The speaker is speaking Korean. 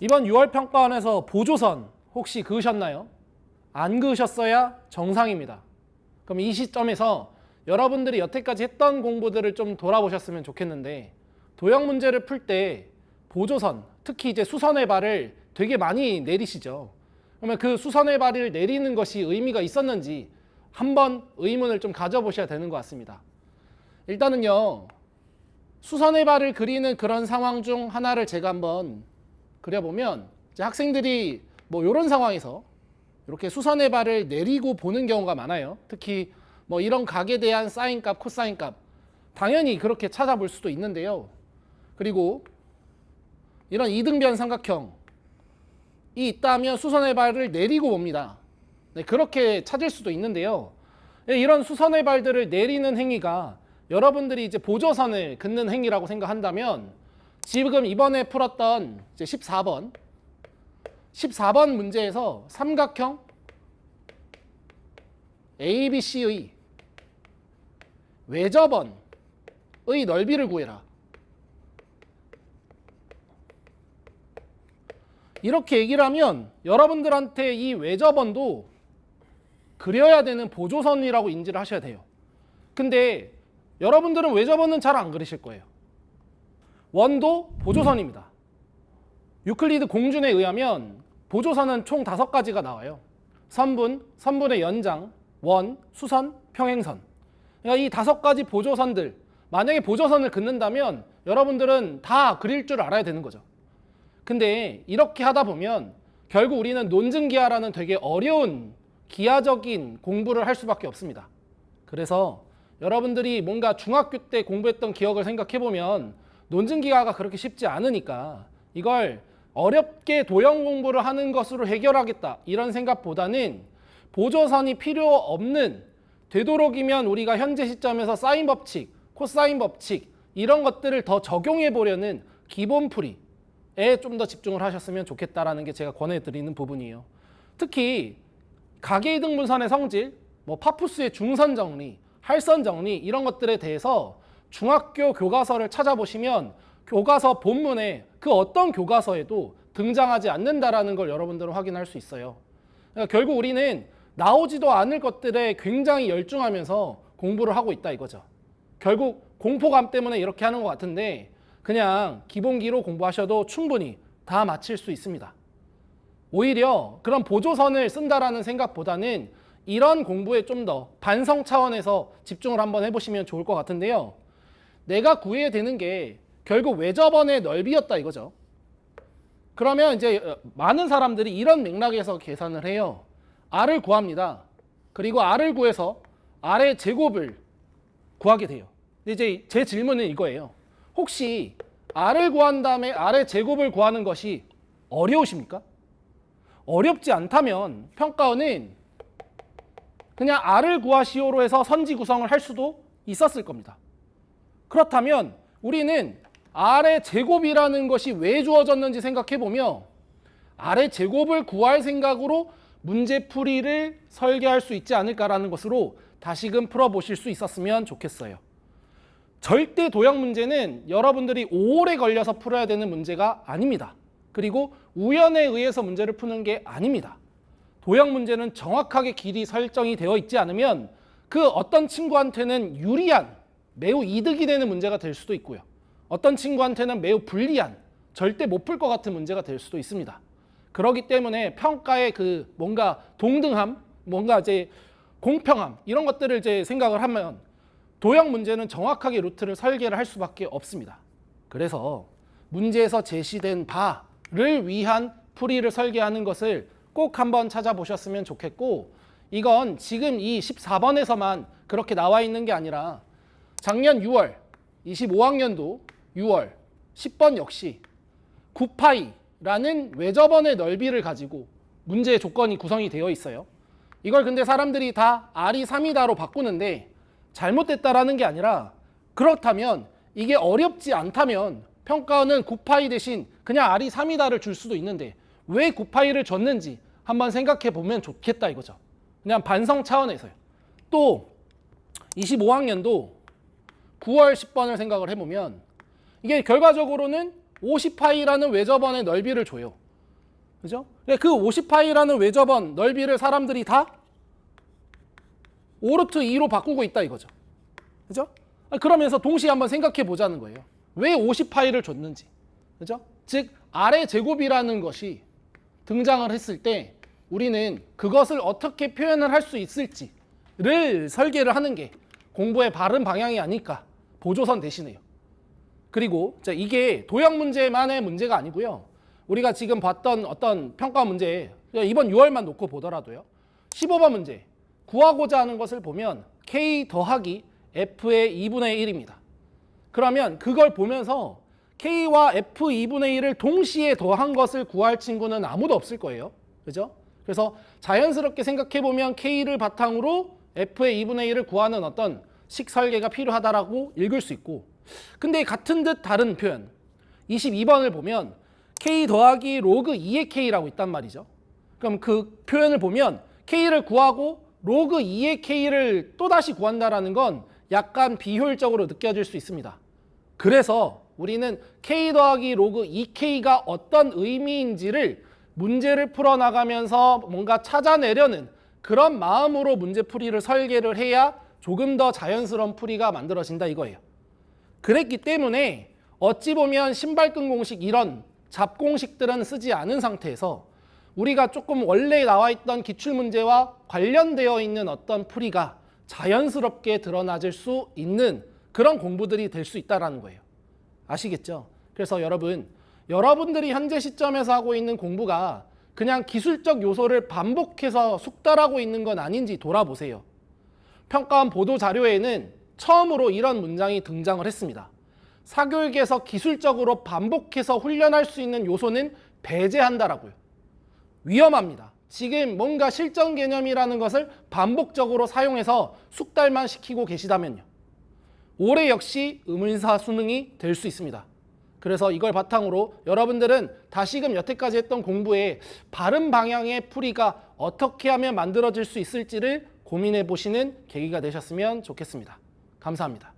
이번 6월 평가원에서 보조선 혹시 그으셨나요? 안 그으셨어야 정상입니다. 그럼 이 시점에서 여러분들이 여태까지 했던 공부들을 좀 돌아보셨으면 좋겠는데, 도형 문제를 풀 때 보조선, 특히 이제 수선의 발을 되게 많이 내리시죠. 그러면 그 수선의 발을 내리는 것이 의미가 있었는지 한번 의문을 좀 가져보셔야 되는 것 같습니다. 일단은요, 수선의 발을 그리는 그런 상황 중 하나를 제가 한번 그려보면, 이제 학생들이 뭐 이런 상황에서 이렇게 수선의 발을 내리고 보는 경우가 많아요. 특히 뭐 이런 각에 대한 사인값, 코사인값 당연히 그렇게 찾아볼 수도 있는데요. 그리고 이런 이등변 삼각형이 있다면 수선의 발을 내리고 봅니다. 네, 그렇게 찾을 수도 있는데요. 이런 수선의 발들을 내리는 행위가 여러분들이 이제 보조선을 긋는 행위라고 생각한다면, 지금 이번에 풀었던 이제 14번 문제에서 삼각형 ABC의 외접원의 넓이를 구해라, 이렇게 얘기를 하면 여러분들한테 이 외접원도 그려야 되는 보조선이라고 인지를 하셔야 돼요. 근데 여러분들은 외접원은 잘 안 그리실 거예요. 원도 보조선입니다. 유클리드 공준에 의하면 보조선은 총 5가지가 나와요. 선분, 선분의 연장, 원, 수선, 평행선. 그러니까 이 5가지 보조선들, 만약에 보조선을 긋는다면 여러분들은 다 그릴 줄 알아야 되는 거죠. 근데 이렇게 하다 보면 결국 우리는 논증기하라는 되게 어려운 기하적인 공부를 할 수밖에 없습니다. 그래서 여러분들이 뭔가 중학교 때 공부했던 기억을 생각해보면 논증기하가 그렇게 쉽지 않으니까 이걸 어렵게 도형 공부를 하는 것으로 해결하겠다, 이런 생각보다는 보조선이 필요 없는, 되도록이면 우리가 현재 시점에서 사인 법칙, 코사인 법칙 이런 것들을 더 적용해 보려는 기본풀이에 좀 더 집중을 하셨으면 좋겠다라는 게 제가 권해드리는 부분이에요. 특히 각의 이등분선의 성질, 뭐 파푸스의 중선 정리, 할선 정리 이런 것들에 대해서 중학교 교과서를 찾아보시면 교과서 본문에 그 어떤 교과서에도 등장하지 않는다라는 걸 여러분들은 확인할 수 있어요. 그러니까 결국 우리는 나오지도 않을 것들에 굉장히 열중하면서 공부를 하고 있다 이거죠. 결국 공포감 때문에 이렇게 하는 것 같은데, 그냥 기본기로 공부하셔도 충분히 다 마칠 수 있습니다. 오히려 그런 보조선을 쓴다라는 생각보다는 이런 공부에 좀 더 반성 차원에서 집중을 한번 해보시면 좋을 것 같은데요. 내가 구해야 되는 게 결국 외접원의 넓이였다 이거죠. 그러면 이제 많은 사람들이 이런 맥락에서 계산을 해요. R을 구합니다. 그리고 R을 구해서 R의 제곱을 구하게 돼요. 근데 이제 제 질문은 이거예요. 혹시 R을 구한 다음에 R의 제곱을 구하는 것이 어려우십니까? 어렵지 않다면 평가원은 그냥 R을 구하시오로 해서 선지 구성을 할 수도 있었을 겁니다. 그렇다면 우리는 R의 제곱이라는 것이 왜 주어졌는지 생각해보며 R의 제곱을 구할 생각으로 문제풀이를 설계할 수 있지 않을까라는 것으로 다시금 풀어보실 수 있었으면 좋겠어요. 절대 도형 문제는 여러분들이 오래 걸려서 풀어야 되는 문제가 아닙니다. 그리고 우연에 의해서 문제를 푸는 게 아닙니다. 도형 문제는 정확하게 길이 설정이 되어 있지 않으면 그 어떤 친구한테는 유리한, 매우 이득이 되는 문제가 될 수도 있고요. 어떤 친구한테는 매우 불리한, 절대 못 풀 것 같은 문제가 될 수도 있습니다. 그렇기 때문에 평가의 그 뭔가 동등함, 뭔가 이제 공평함 이런 것들을 이제 생각을 하면 도형 문제는 정확하게 루트를 설계를 할 수밖에 없습니다. 그래서 문제에서 제시된 바를 위한 풀이를 설계하는 것을 꼭 한번 찾아보셨으면 좋겠고, 이건 지금 이 14번에서만 그렇게 나와 있는 게 아니라 작년 6월 25학년도 6월 10번 역시 9파이라는 외접원의 넓이를 가지고 문제의 조건이 구성이 되어 있어요. 이걸 근데 사람들이 다 R이 3이다로 바꾸는데 잘못됐다라는 게 아니라, 그렇다면 이게 어렵지 않다면 평가원은 9파이 대신 그냥 R이 3이다를 줄 수도 있는데 왜 9파이를 줬는지 한번 생각해 보면 좋겠다 이거죠. 그냥 반성 차원에서요. 또 25학년도 9월 10번을 생각을 해보면 이게 결과적으로는 50파이라는 외접원의 넓이를 줘요. 그죠? 그 50파이라는 외접원 넓이를 사람들이 다 5루트 2로 바꾸고 있다 이거죠. 그죠? 그러면서 동시에 한번 생각해 보자는 거예요. 왜 50파이를 줬는지. 그죠? 즉 아래 제곱이라는 것이 등장을 했을 때 우리는 그것을 어떻게 표현을 할 수 있을지를 설계를 하는 게 공부의 바른 방향이 아닐까. 보조선 대신에요. 그리고 이게 도형 문제만의 문제가 아니고요. 우리가 지금 봤던 어떤 평가 문제, 이번 6월만 놓고 보더라도요. 15번 문제, 구하고자 하는 것을 보면 K 더하기 F의 2분의 1입니다. 그러면 그걸 보면서 K와 F 2분의 1을 동시에 더한 것을 구할 친구는 아무도 없을 거예요. 그죠? 그래서 자연스럽게 생각해보면 K를 바탕으로 F의 2분의 1을 구하는 어떤 식 설계가 필요하다라고 읽을 수 있고, 근데 같은 듯 다른 표현 22번을 보면 K 더하기 로그 2의 K라고 있단 말이죠. 그럼 그 표현을 보면 K를 구하고 로그 2의 K를 또다시 구한다라는 건 약간 비효율적으로 느껴질 수 있습니다. 그래서 우리는 K 더하기 로그 2K가 어떤 의미인지를 문제를 풀어나가면서 뭔가 찾아내려는 그런 마음으로 문제풀이를 설계를 해야 조금 더 자연스러운 풀이가 만들어진다 이거예요. 그랬기 때문에 어찌 보면 신발끈 공식 이런 잡공식들은 쓰지 않은 상태에서 우리가 조금 원래 나와 있던 기출문제와 관련되어 있는 어떤 풀이가 자연스럽게 드러나질 수 있는 그런 공부들이 될 수 있다는 거예요. 아시겠죠? 그래서 여러분들이 현재 시점에서 하고 있는 공부가 그냥 기술적 요소를 반복해서 숙달하고 있는 건 아닌지 돌아보세요. 평가원 보도자료에는 처음으로 이런 문장이 등장을 했습니다. 사교육에서 기술적으로 반복해서 훈련할 수 있는 요소는 배제한다라고요. 위험합니다. 지금 뭔가 실전 개념이라는 것을 반복적으로 사용해서 숙달만 시키고 계시다면요. 올해 역시 의문사 수능이 될 수 있습니다. 그래서 이걸 바탕으로 여러분들은 다시금 여태까지 했던 공부의 바른 방향의 풀이가 어떻게 하면 만들어질 수 있을지를 고민해 보시는 계기가 되셨으면 좋겠습니다. 감사합니다.